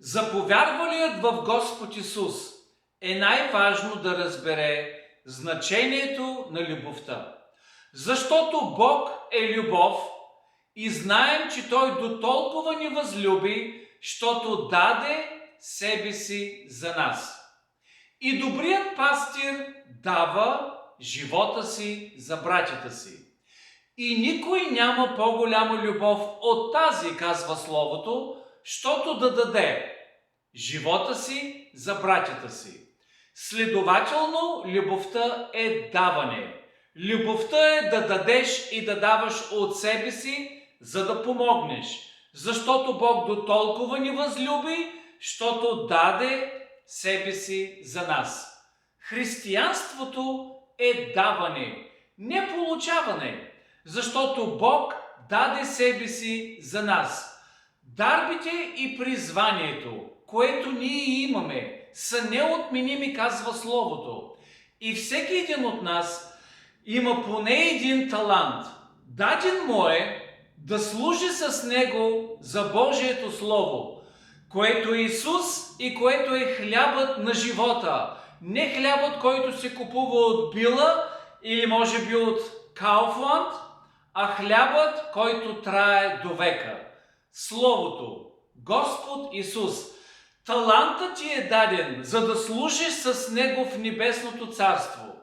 Заповядвалият в Господ Исус е най-важно да разбере значението на любовта. Защото Бог е любов и знаем, че Той дотолкова ни възлюби, щото даде себе си за нас. И добрият пастир дава живота си за братята си. И никой няма по-голяма любов от тази, казва Словото, щото да даде живота си за братята си. Следователно, любовта е даване. Любовта е да дадеш и да даваш от себе си, за да помогнеш. Защото Бог дотолкова ни възлюби, щото даде себе си за нас. Християнството е даване, не получаване, защото Бог даде себе си за нас. Дарбите и призванието, което ние имаме, са неотменими, казва Словото. И всеки един от нас има поне един талант. Даден му е да служи с него за Божието Слово, което е Исус и което е хлябът на живота. Не хлябът, който се купува от Била или може би от Кауфланд, а хлябът, който трае до века. Словото, Господ Исус. Талантът ти е даден, за да служиш с Него в небесното царство.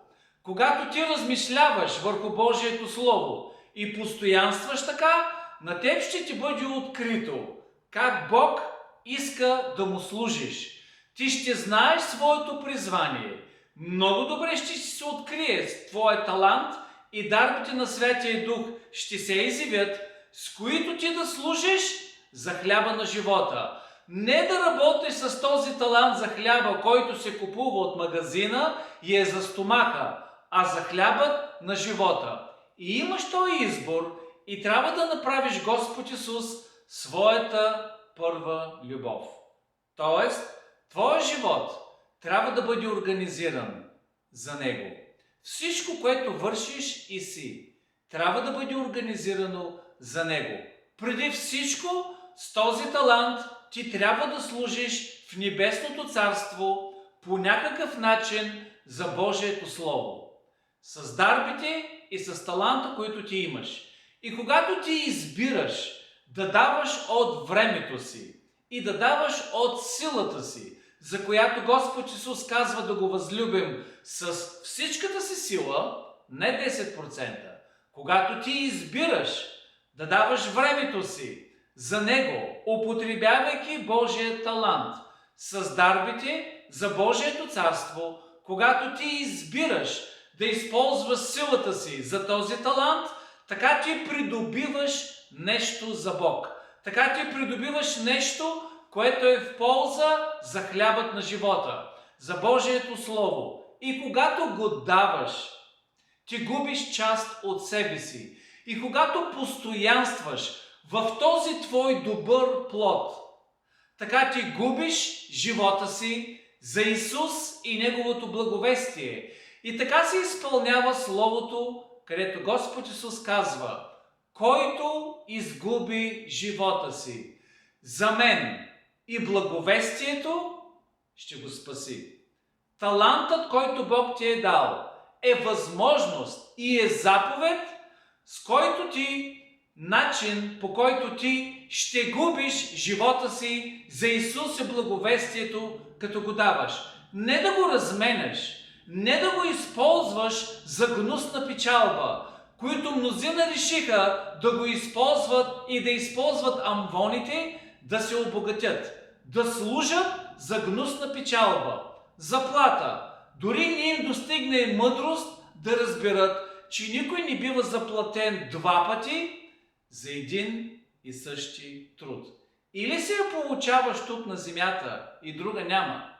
Когато ти размишляваш върху Божието Слово и постоянстваш така, на теб ще ти бъде открито как Бог иска да му служиш. Ти ще знаеш своето призвание. Много добре ще се открие с твоя талант и дарбите на Святия Дух ще се изявят, с които ти да служиш за хляба на живота. Не да работиш с този талант за хляба, който се купува от магазина и е за стомаха, а за хлябът на живота. И имаш този избор и трябва да направиш Господ Исус своята първа любов. Тоест, твоя живот трябва да бъде организиран за Него. Всичко, което вършиш и си, трябва да бъде организирано за Него. Преди всичко, с този талант ти трябва да служиш в небесното царство по някакъв начин за Божието Слово. С дарбите и с таланта, който ти имаш. И когато ти избираш да даваш от времето си и да даваш от силата си, за която Господ Исус казва да го възлюбим с всичката си сила, не 10%, когато ти избираш да даваш времето си за Него, употребявайки Божия талант с дарбите за Божието царство, когато ти избираш да използваш силата си за този талант, така ти придобиваш нещо за Бог. Така ти придобиваш нещо, което е в полза за хлябът на живота, за Божието Слово. И когато го даваш, ти губиш част от себе си. И когато постоянстваш в този твой добър плод, така ти губиш живота си за Исус и Неговото благовестие. И така се изпълнява Словото, където Господ Исус казва: който изгуби живота си за мен и благовестието, ще го спаси. Талантът, който Бог ти е дал, е възможност и е заповед, с който ти, начин по който ти ще губиш живота си за Исус и благовестието, като го даваш. Не да го разменеш, не да го използваш за гнусна печалба, които мнозина решиха да го използват и да използват амвоните да се обогатят, да служат за гнусна печалба, заплата. Дори не им достигне мъдрост да разберат, че никой не бива заплатен два пъти за един и същи труд. Или се я получаваш тук на земята и друга няма,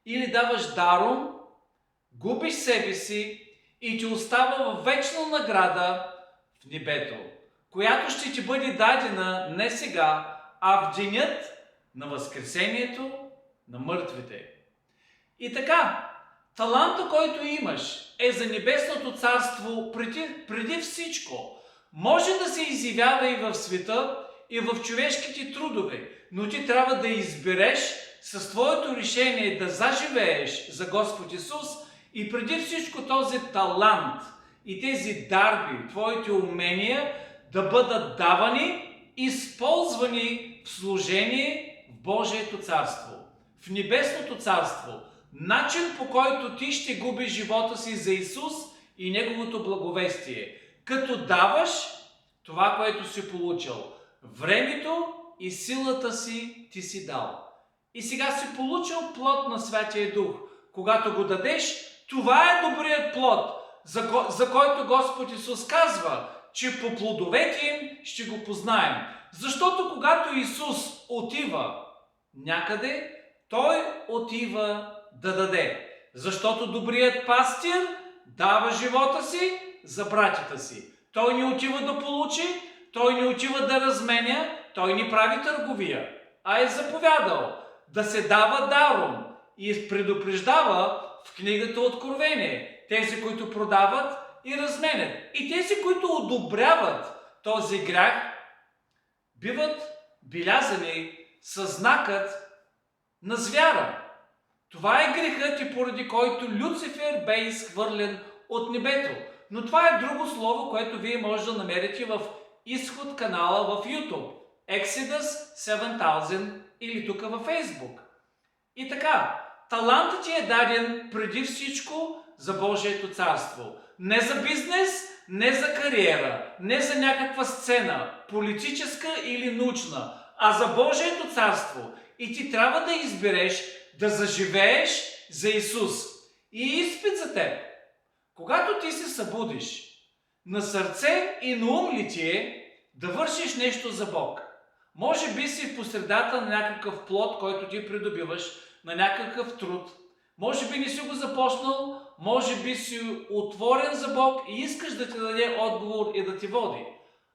или даваш даром, губиш себе си и ти остава в вечна награда в небето, която ще ти бъде дадена не сега, а в денят на възкресението на мъртвите. И така, таланта, който имаш, е за небесното царство преди всичко. Може да се изявява и в света, и в човешките трудове. но ти трябва да избереш с твоето решение да заживееш за Господ Исус и преди всичко този талант и тези дарби, твоите умения да бъдат давани, използвани в служение в Божието царство, в Небесното царство. Начин, по който ти ще губиш живота си за Исус и Неговото благовестие, като даваш това, което си получил. Времето и силата си ти си дал. И сега си получил плод на Святия Дух. Когато го дадеш, това е добрият плод, за който Господ Исус казва, че по плодовете им ще го познаем. Защото когато Исус отива някъде, Той отива да даде. Защото добрият пастир дава живота си за братята си. Той не отива да получи, Той не отива да разменя, Той не прави търговия, а е заповядал да се дава даром и предупреждава в книгата Откровение тези, които продават и разменят. И тези, които одобряват този грях, биват белязани със знакът на звяра. Това е грехът и поради който Люцифер бе изхвърлен от небето. Но това е друго слово, което вие може да намерите в Изход канала в YouTube. Exodus 7000 или тук във Facebook. И така, талантът ти е даден преди всичко за Божието царство. Не за бизнес, не за кариера, не за някаква сцена, политическа или научна, а за Божието царство. И ти трябва да избереш да заживееш за Исус. И изпит за теб. Когато ти се събудиш, на сърце и на ум ли ти е да вършиш нещо за Бог? Може би си в посредата на някакъв плод, който ти придобиваш, на някакъв труд. Може би не си го започнал, може би си отворен за Бог и искаш да ти даде отговор и да ти води.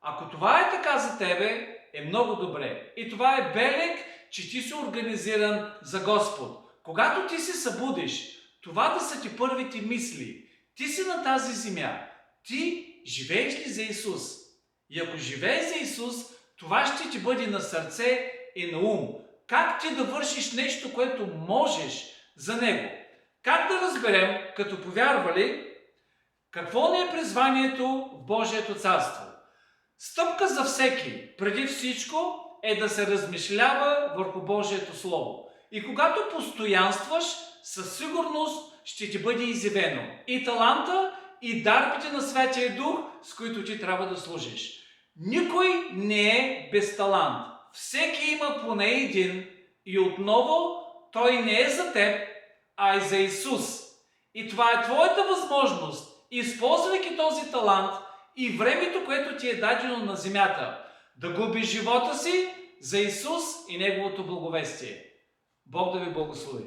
Ако това е така за тебе, е много добре. И това е белег, че ти си организиран за Господ. Когато ти се събудиш, това да са ти първите мисли. Ти си на тази земя. Ти живееш ли за Исус? И ако живееш за Исус, това ще ти бъде на сърце и на ум. Как ти да вършиш нещо, което можеш за Него? Как да разберем, като повярвали, какво ни е призванието в Божието царство? Стъпка за всеки, преди всичко, е да се размишлява върху Божието Слово. И когато постоянстваш, със сигурност ще ти бъде изявено и таланта, и дарбите на Святия Дух, с които ти трябва да служиш. Никой не е без талант. Всеки има поне един и отново той не е за теб, а и за Исус. И това е твоята възможност, използвайки този талант и времето, което ти е дадено на земята, да губиш живота си за Исус и Неговото благовестие. Бог да ви благослови!